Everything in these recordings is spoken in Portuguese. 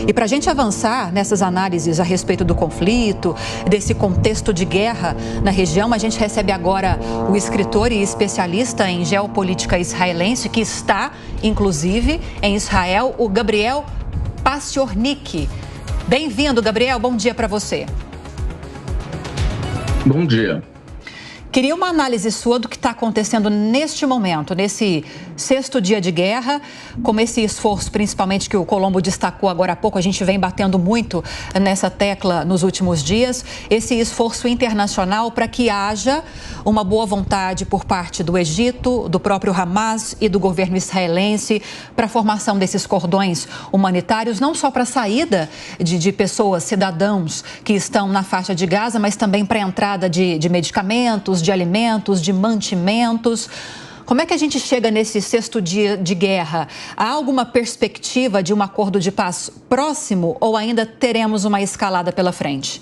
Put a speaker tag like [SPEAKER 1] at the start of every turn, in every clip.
[SPEAKER 1] E para a gente avançar nessas análises a respeito do conflito, desse contexto de guerra na região, a gente recebe agora o escritor e especialista em geopolítica israelense, que está, inclusive, em Israel, o Gabriel Paciornik. Bem-vindo, Gabriel. Bom dia para você.
[SPEAKER 2] Bom dia.
[SPEAKER 1] Queria uma análise sua do que está acontecendo neste momento, nesse sexto dia de guerra, como esse esforço, principalmente que o Colombo destacou agora há pouco, a gente vem batendo muito nessa tecla nos últimos dias, esse esforço internacional para que haja uma boa vontade por parte do Egito, do próprio Hamas e do governo israelense para a formação desses cordões humanitários, não só para a saída de pessoas, cidadãos que estão na faixa de Gaza, mas também para a entrada de medicamentos, de alimentos, de mantimentos. Como é que a gente chega nesse sexto dia de guerra? Há alguma perspectiva de um acordo de paz próximo ou ainda teremos uma escalada pela frente?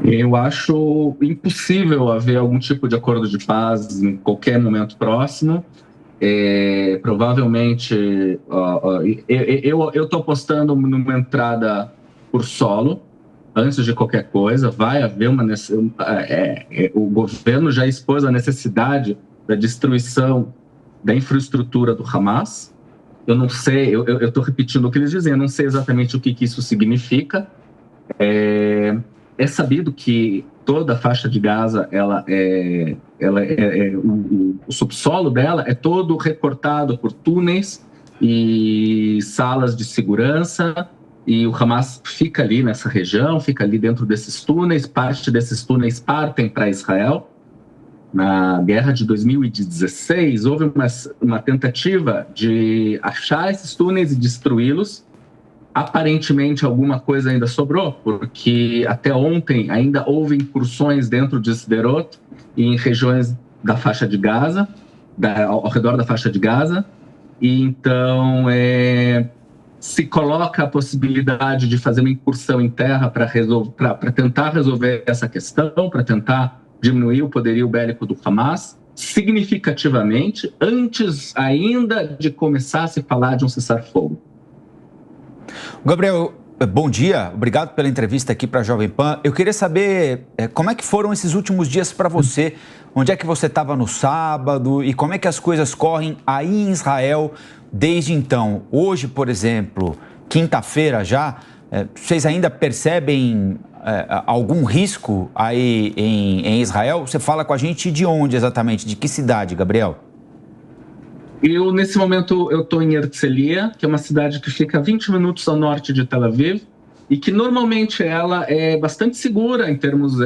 [SPEAKER 2] Eu acho impossível haver algum tipo de acordo de paz em qualquer momento próximo. Provavelmente, eu estou apostando numa entrada por solo. Antes de qualquer coisa, vai haver o governo já expôs a necessidade da destruição da infraestrutura do Hamas. Eu não sei, eu estou repetindo o que eles dizem, eu não sei exatamente o que isso significa. É sabido que toda a faixa de Gaza, o subsolo dela é todo recortado por túneis e salas de segurança. E o Hamas fica ali nessa região, fica ali dentro desses túneis. Parte desses túneis partem para Israel. Na guerra de 2016, houve uma tentativa de achar esses túneis e destruí-los. Aparentemente, alguma coisa ainda sobrou, porque até ontem ainda houve incursões dentro de Sderot e em regiões da faixa de Gaza, ao redor da faixa de Gaza. E então, se coloca a possibilidade de fazer uma incursão em terra para tentar resolver essa questão, para tentar diminuir o poderio bélico do Hamas, significativamente, antes ainda de começar a se falar de um cessar-fogo.
[SPEAKER 3] Gabriel, bom dia. Obrigado pela entrevista aqui para a Jovem Pan. Eu queria saber como é que foram esses últimos dias para você. Onde é que você estava no sábado e como é que as coisas correm aí em Israel desde então? Hoje, por exemplo, quinta-feira já, vocês ainda percebem algum risco aí em Israel? Você fala com a gente de onde exatamente? De que cidade, Gabriel?
[SPEAKER 2] Nesse momento, eu estou em Herzliya, que é uma cidade que fica a 20 minutos ao norte de Tel Aviv, e que normalmente ela é bastante segura em termos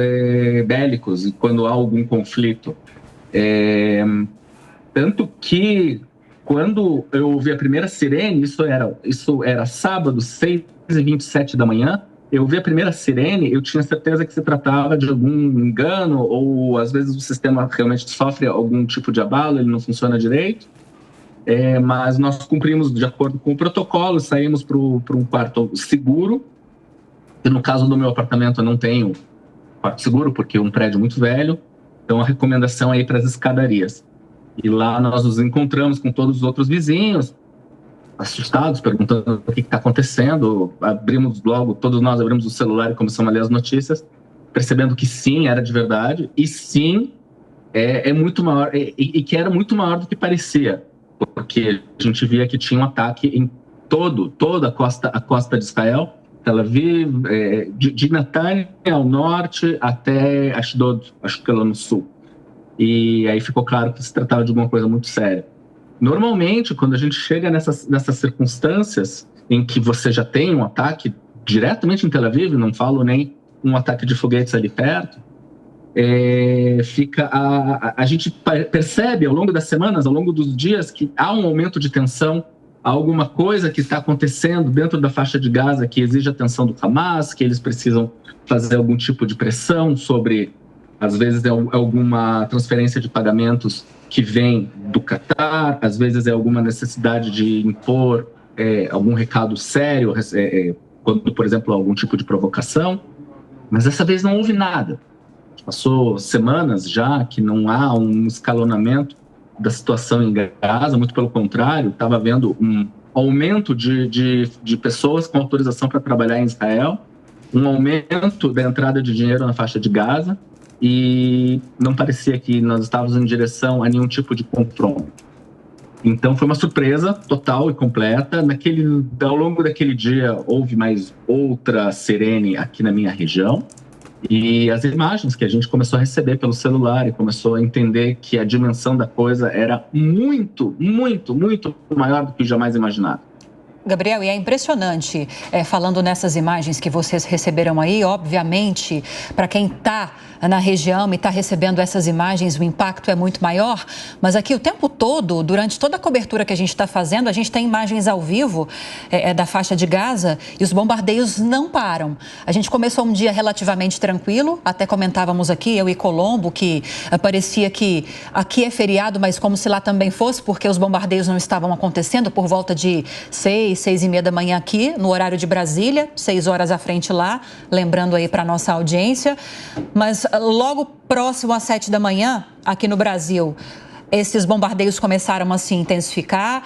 [SPEAKER 2] bélicos, quando há algum conflito. Tanto que, quando eu ouvi a primeira sirene, isso era sábado, 6h27 da manhã, eu ouvi a primeira sirene, eu tinha certeza que se tratava de algum engano, ou às vezes o sistema realmente sofre algum tipo de abalo, ele não funciona direito. Mas nós cumprimos de acordo com o protocolo, saímos para um quarto seguro. E no caso do meu apartamento eu não tenho quarto seguro, porque é um prédio muito velho. Então a recomendação é ir para as escadarias. E lá nós nos encontramos com todos os outros vizinhos, assustados, perguntando o que está acontecendo. Todos nós abrimos o celular e começamos a ler as notícias, percebendo que sim, era de verdade. E sim, é muito maior, e que era muito maior do que parecia. Porque a gente via que tinha um ataque em toda a costa de Israel, Tel Aviv, de Netanya ao norte até Ashdod, acho que lá no sul. E aí ficou claro que se tratava de alguma coisa muito séria. Normalmente, quando a gente chega nessas circunstâncias em que você já tem um ataque diretamente em Tel Aviv, não falo nem um ataque de foguetes ali perto, a gente percebe ao longo das semanas, ao longo dos dias, que há um aumento de tensão, há alguma coisa que está acontecendo dentro da faixa de Gaza que exige a atenção do Hamas, que eles precisam fazer algum tipo de pressão sobre, às vezes, alguma transferência de pagamentos que vem do Catar, às vezes é alguma necessidade de impor algum recado sério, quando, por exemplo, algum tipo de provocação. Mas dessa vez não houve nada. Passou semanas já que não há um escalonamento da situação em Gaza, muito pelo contrário, estava havendo aumento de pessoas com autorização para trabalhar em Israel, um aumento da entrada de dinheiro na faixa de Gaza, e não parecia que nós estávamos em direção a nenhum tipo de confronto. Então foi uma surpresa total e completa. Ao longo daquele dia houve mais outra sirene aqui na minha região, e as imagens que a gente começou a receber pelo celular e começou a entender que a dimensão da coisa era muito, muito, muito maior do que jamais imaginado.
[SPEAKER 1] Gabriel, e é impressionante, falando nessas imagens que vocês receberam aí, obviamente, para quem está na região e está recebendo essas imagens, o impacto é muito maior, mas aqui o tempo todo, durante toda a cobertura que a gente está fazendo, a gente tem imagens ao vivo da faixa de Gaza e os bombardeios não param. A gente começou um dia relativamente tranquilo, até comentávamos aqui, eu e Colombo, que parecia que aqui é feriado, mas como se lá também fosse, porque os bombardeios não estavam acontecendo por volta de 6h30 da manhã aqui, no horário de Brasília, 6 horas à frente lá, lembrando aí para nossa audiência. Mas logo próximo às 7 da manhã, aqui no Brasil, esses bombardeios começaram a se intensificar,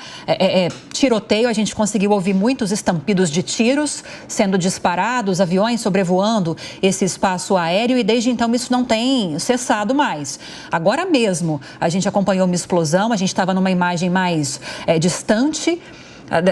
[SPEAKER 1] tiroteio, a gente conseguiu ouvir muitos estampidos de tiros sendo disparados, aviões sobrevoando esse espaço aéreo e desde então isso não tem cessado mais. Agora mesmo a gente acompanhou uma explosão, a gente estava numa imagem mais distante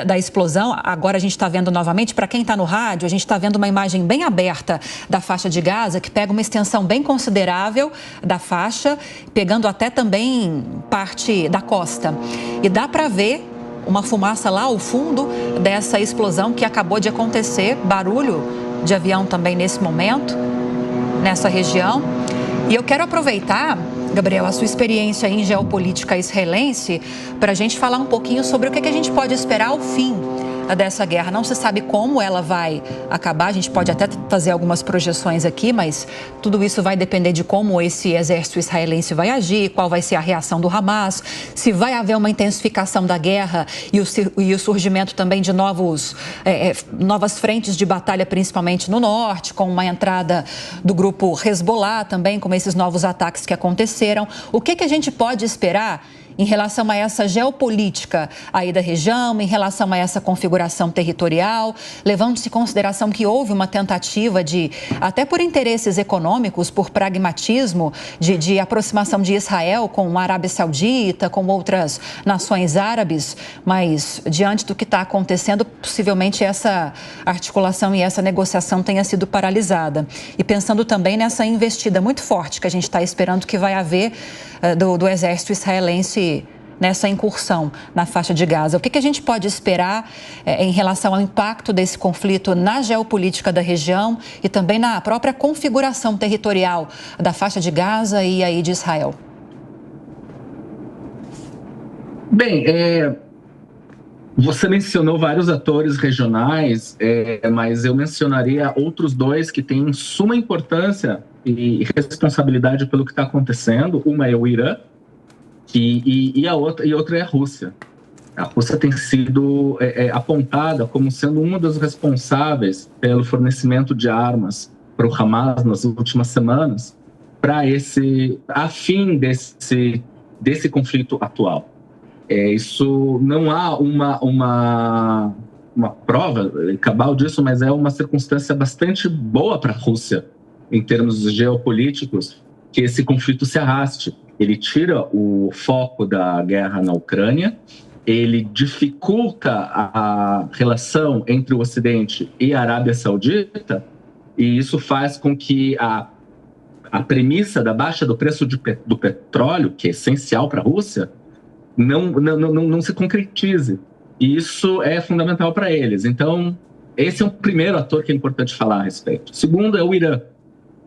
[SPEAKER 1] da explosão, agora a gente está vendo novamente, para quem está no rádio, a gente está vendo uma imagem bem aberta da faixa de Gaza, que pega uma extensão bem considerável da faixa, pegando até também parte da costa. E dá para ver uma fumaça lá ao fundo dessa explosão que acabou de acontecer, barulho de avião também nesse momento, nessa região. E eu quero aproveitar, Gabriel, a sua experiência em geopolítica israelense, para a gente falar um pouquinho sobre o que a gente pode esperar ao fim dessa guerra. Não se sabe como ela vai acabar, a gente pode até fazer algumas projeções aqui, mas tudo isso vai depender de como esse exército israelense vai agir, qual vai ser a reação do Hamas, se vai haver uma intensificação da guerra e o surgimento também de novas frentes de batalha, principalmente no norte, com uma entrada do grupo Hezbollah também, com esses novos ataques que aconteceram. O que a gente pode esperar em relação a essa geopolítica aí da região, em relação a essa configuração territorial, levando-se em consideração que houve uma tentativa de, até por interesses econômicos, por pragmatismo, de aproximação de Israel com a Arábia Saudita, com outras nações árabes, mas diante do que está acontecendo, possivelmente essa articulação e essa negociação tenha sido paralisada. E pensando também nessa investida muito forte que a gente está esperando que vai haver do exército israelense nessa incursão na faixa de Gaza. O que a gente pode esperar em relação ao impacto desse conflito na geopolítica da região e também na própria configuração territorial da faixa de Gaza e aí de Israel?
[SPEAKER 2] Bem, você mencionou vários atores regionais, mas eu mencionaria outros dois que têm suma importância e responsabilidade pelo que está acontecendo. Uma é o Irã e outra é a Rússia. A Rússia tem sido apontada como sendo uma dos responsáveis pelo fornecimento de armas para o Hamas nas últimas semanas, a fim desse conflito atual. Isso não há uma prova cabal disso, mas é uma circunstância bastante boa para a Rússia, em termos geopolíticos, que esse conflito se arraste. Ele tira o foco da guerra na Ucrânia, ele dificulta a relação entre o Ocidente e a Arábia Saudita, e isso faz com que a premissa da baixa do preço do petróleo, que é essencial para a Rússia, não se concretize. E isso é fundamental para eles. Então, esse é o primeiro ator que é importante falar a respeito. O segundo é o Irã,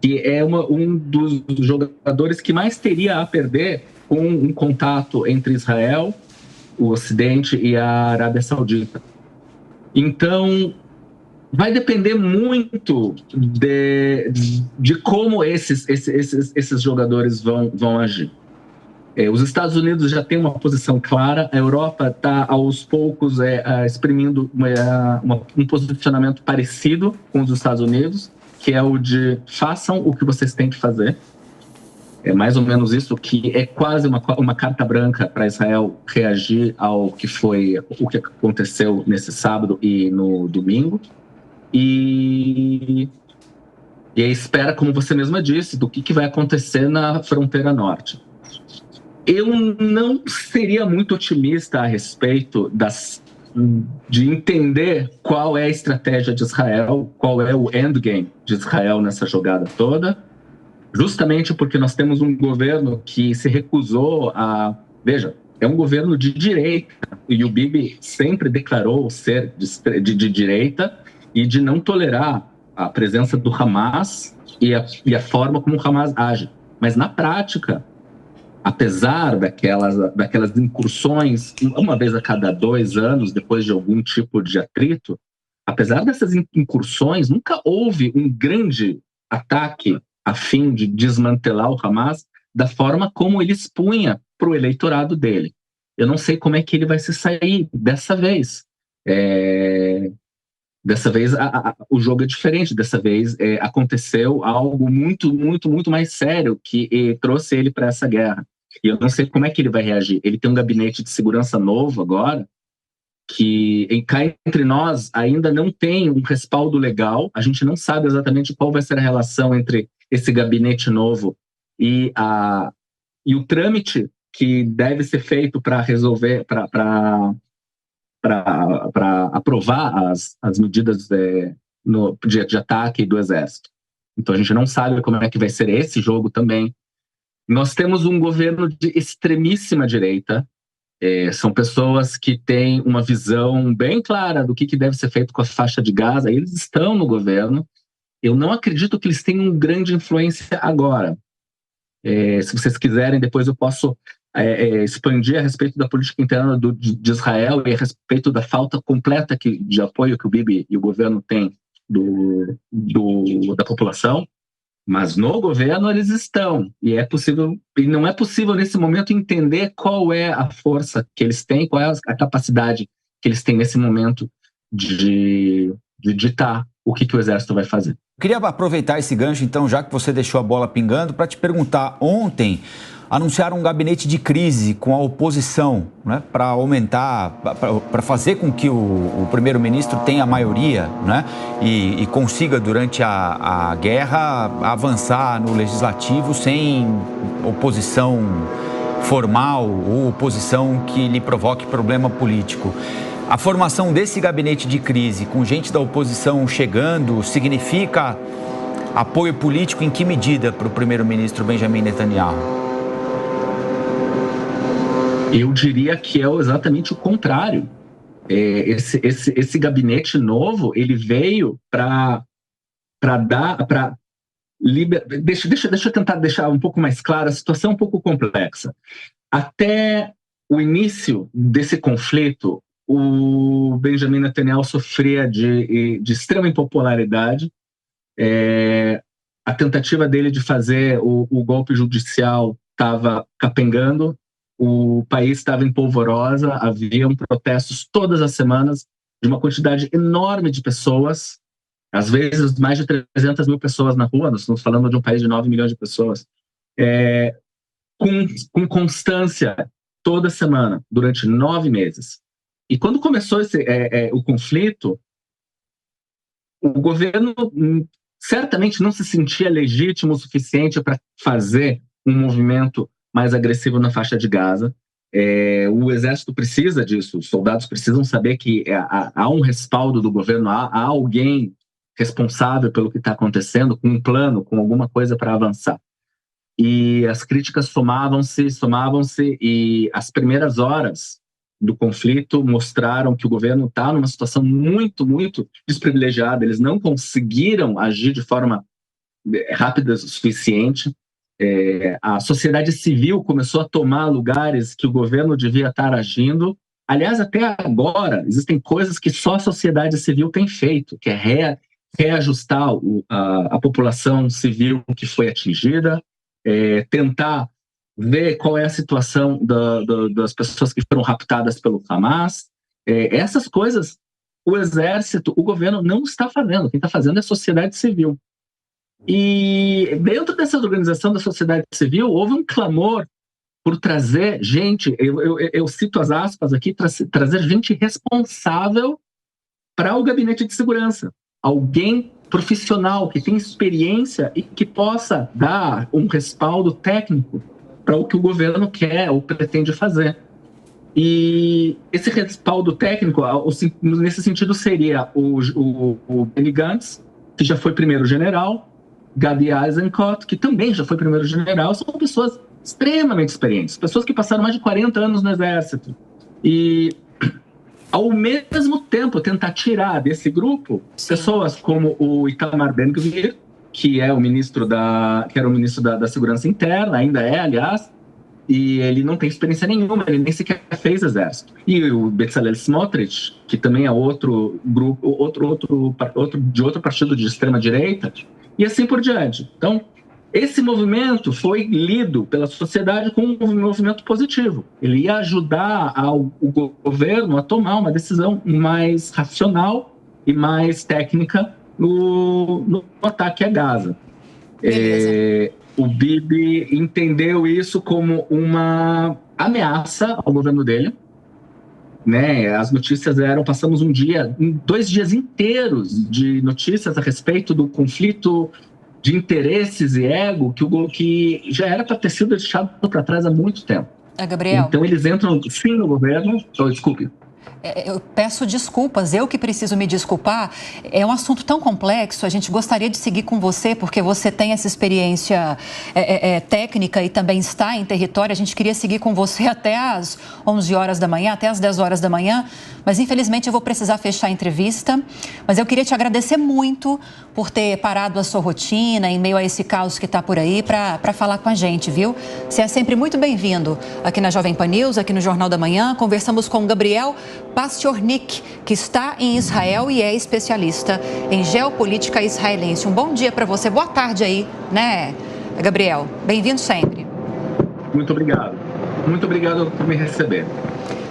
[SPEAKER 2] que é um dos jogadores que mais teria a perder com um contato entre Israel, o Ocidente e a Arábia Saudita. Então, vai depender muito de como esses jogadores vão agir. Os Estados Unidos já têm uma posição clara, a Europa está, aos poucos, exprimindo um posicionamento parecido com os Estados Unidos, que é o de façam o que vocês têm que fazer. É mais ou menos isso, que é quase uma carta branca para Israel reagir ao que aconteceu nesse sábado e no domingo. E a espera, como você mesma disse, do que vai acontecer na fronteira norte. Eu não seria muito otimista a respeito de entender qual é a estratégia de Israel, qual é o endgame de Israel nessa jogada toda, justamente porque nós temos um governo que se recusou a... Veja, é um governo de direita, e o Bibi sempre declarou ser de direita e de não tolerar a presença do Hamas e a forma como o Hamas age. Mas, na prática, apesar daquelas incursões, uma vez a cada 2 anos, depois de algum tipo de atrito, apesar dessas incursões, nunca houve um grande ataque a fim de desmantelar o Hamas da forma como ele expunha para o eleitorado dele. Eu não sei como é que ele vai se sair dessa vez. Dessa vez o jogo é diferente. Dessa vez aconteceu algo muito, muito, muito mais sério que trouxe ele para essa guerra. E eu não sei como é que ele vai reagir. Ele tem um gabinete de segurança novo agora, que cá entre nós ainda não tem um respaldo legal. A gente não sabe exatamente qual vai ser a relação entre esse gabinete novo e o trâmite que deve ser feito para resolver, para aprovar as medidas de ataque do Exército. Então a gente não sabe como é que vai ser esse jogo também. Nós temos um governo de extremíssima direita. São pessoas que têm uma visão bem clara do que deve ser feito com a faixa de Gaza. Eles estão no governo. Eu não acredito que eles tenham grande influência agora. Se vocês quiserem, depois eu posso expandir a respeito da política interna de Israel e a respeito da falta completa de apoio que o Bibi e o governo têm da população. Mas no governo eles estão, e não é possível nesse momento entender qual é a força que eles têm, qual é a capacidade que eles têm nesse momento de ditar o que o Exército vai fazer.
[SPEAKER 3] Eu queria aproveitar esse gancho, então, já que você deixou a bola pingando, para te perguntar, ontem anunciaram um gabinete de crise com a oposição, né, para aumentar, para fazer com que o primeiro-ministro tenha maioria, né, e consiga, durante a guerra, avançar no legislativo sem oposição formal ou oposição que lhe provoque problema político. A formação desse gabinete de crise, com gente da oposição chegando, significa apoio político em que medida para o primeiro-ministro Benjamin Netanyahu?
[SPEAKER 2] Eu diria que é exatamente o contrário. Esse gabinete novo, ele veio para Deixa eu tentar deixar um pouco mais clara, a situação é um pouco complexa. Até o início desse conflito, o Benjamin Netanyahu sofria de extrema impopularidade. A tentativa dele de fazer o golpe judicial estava capengando. O país estava em polvorosa, haviam protestos todas as semanas de uma quantidade enorme de pessoas, às vezes mais de 300 mil pessoas na rua. Nós estamos falando de um país de 9 milhões de pessoas, com constância toda semana, durante 9 meses. E quando começou o conflito, o governo certamente não se sentia legítimo o suficiente para fazer um movimento mais agressivo na faixa de Gaza. O exército precisa disso, os soldados precisam saber que há um respaldo do governo, há alguém responsável pelo que está acontecendo, com um plano, com alguma coisa para avançar. E as críticas somavam-se, e as primeiras horas do conflito mostraram que o governo está numa situação muito, muito desprivilegiada. Eles não conseguiram agir de forma rápida o suficiente. A sociedade civil começou a tomar lugares que o governo devia estar agindo. Aliás, até agora, existem coisas que só a sociedade civil tem feito, que é reajustar a população civil que foi atingida, tentar ver qual é a situação das pessoas que foram raptadas pelo Hamas. Essas coisas, o exército, o governo não está fazendo. Quem está fazendo é a sociedade civil. E dentro dessa organização da sociedade civil, houve um clamor por trazer gente, eu cito as aspas aqui, trazer gente responsável para o gabinete de segurança. Alguém profissional, que tem experiência e que possa dar um respaldo técnico para o que o governo quer ou pretende fazer. E esse respaldo técnico, nesse sentido, seria o Benny Gantz, que já foi primeiro-general, Gadi Eisenkot, que também já foi primeiro-general, são pessoas extremamente experientes, pessoas que passaram mais de 40 anos no Exército. E, ao mesmo tempo, tentar tirar desse grupo pessoas como o Itamar Ben-Gvir, que era o ministro da Segurança Interna, ainda é, aliás, e ele não tem experiência nenhuma, ele nem sequer fez exército. E o Bezalel Smotrich, que também é outro grupo, de outro partido de extrema-direita, e assim por diante. Então, esse movimento foi lido pela sociedade como um movimento positivo. Ele ia ajudar o governo a tomar uma decisão mais racional e mais técnica no ataque a Gaza. O Bibi entendeu isso como uma ameaça ao governo dele, né? As notícias passamos 2 dias inteiros de notícias a respeito do conflito de interesses e ego que já era para ter sido deixado para trás há muito tempo.
[SPEAKER 1] Gabriel.
[SPEAKER 2] Então eles entram sim no governo. Desculpe.
[SPEAKER 1] Eu peço desculpas, eu que preciso me desculpar. É um assunto tão complexo, a gente gostaria de seguir com você, porque você tem essa experiência técnica e também está em território. A gente queria seguir com você até às 11 horas da manhã, até às 10 horas da manhã, mas infelizmente eu vou precisar fechar a entrevista. Mas eu queria te agradecer muito por ter parado a sua rotina em meio a esse caos que está por aí para falar com a gente, viu? Você é sempre muito bem-vindo aqui na Jovem Pan News, aqui no Jornal da Manhã. Conversamos com o Gabriel Pastiornik, que está em Israel e é especialista em geopolítica israelense. Um bom dia para você, boa tarde aí, né, Gabriel? Bem-vindo sempre.
[SPEAKER 2] Muito obrigado por me receber.